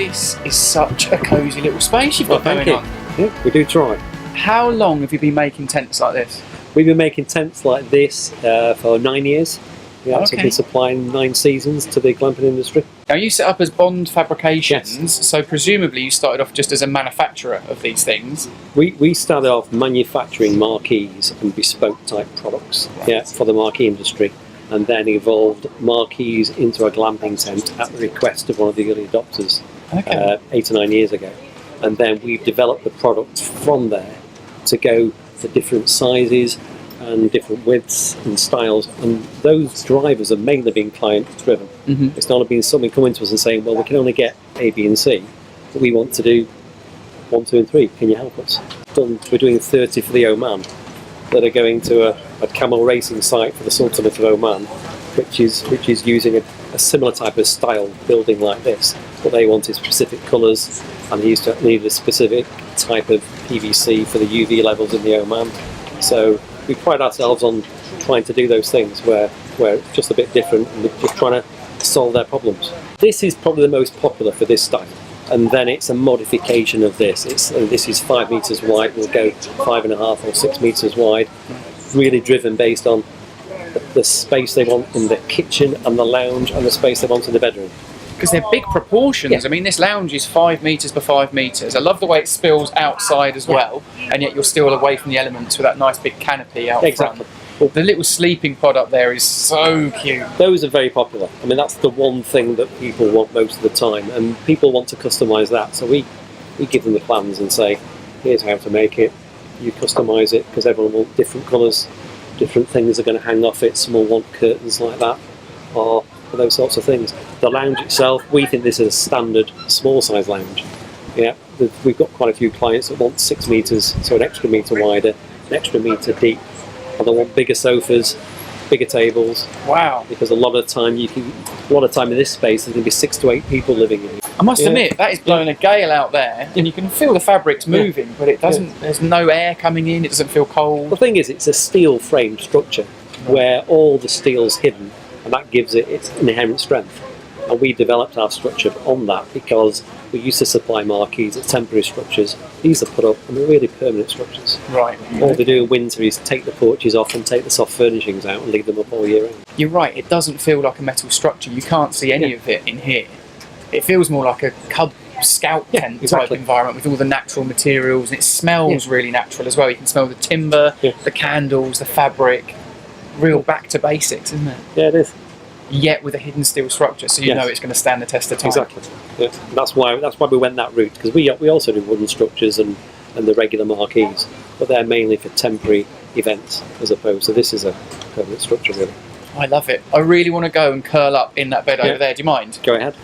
This is such a cosy little space you've got going on. Yeah, we do try. How long have you been making tents like this? We've been making tents like this for 9 years. Yeah, so we've Okay. been supplying 9 seasons to the glamping industry. Now you set up as Bond Fabrications, Yes. so presumably you started off just as a manufacturer of these things. We started off manufacturing marquees and bespoke type products, yeah, for the marquee industry, and then evolved marquees into a glamping tent at the request of one of the early adopters 8 or 9 years ago. And then we've developed the product from there to go for different sizes and different widths and styles, and those drivers have mainly been client driven. It's not been something coming to us and saying, well, we can only get A, B and C, but we want to do 1, 2 and 3, can you help us? We're doing 30 for the Oman that are going to a camel racing site for the Sultanate of Oman, which is using a similar type of style building like this. What they want is specific colours, and they need a specific type of PVC for the UV levels in the Oman. So we pride ourselves on trying to do those things where it's just a bit different, and we're just trying to solve their problems. This is probably the most popular for this style, and then it's a modification of this. This is 5 metres wide, will go 5.5 or 6 metres wide, really driven based on the space they want in the kitchen and the lounge and the space they want in the bedroom. Because they're big proportions. Yeah. I mean, this lounge is 5 metres by 5 metres. I love the way it spills outside as well, and yet you're still away from the elements with that nice big canopy out Exactly. front. The little sleeping pod up there is so cute. Those are very popular. I mean, that's the one thing that people want most of the time, and people want to customise that. So we give them the plans and say, here's how to make it. You customise it, because everyone wants different colours, different things are going to hang off it. Some will want curtains like that, or those sorts of things. The lounge itself, we think this is a standard small size lounge. Yeah, we've got quite a few clients that want 6 metres, so an extra metre wider, an extra metre deep, and they want bigger sofas, bigger tables. Wow. Because a lot of time in this space there's going to be 6 to 8 people living in it. I must admit, that is blowing a gale out there, and you can feel the fabrics moving, but it doesn't. There's no air coming in, it doesn't feel cold. The thing is, it's a steel framed structure where all the steel's hidden, and that gives it its inherent strength. And we developed our structure on that because we used to supply marquees as temporary structures. These are put up and they're really permanent structures. Right. All they do in winter is take the porches off and take the soft furnishings out and leave them up all year round. You're right, it doesn't feel like a metal structure. You can't see any of it in here. It feels more like a Cub Scout tent type environment with all the natural materials, and it smells really natural as well. You can smell the timber, the candles, the fabric. Real back to basics, isn't it? Yeah, it is. Yet with a hidden steel structure, so you know it's going to stand the test of time. Exactly. Yeah. That's why we went that route, because we also do wooden structures and the regular marquees, but they're mainly for temporary events as opposed to this is a permanent structure really. I love it. I really want to go and curl up in that bed over there. Do you mind? Go ahead.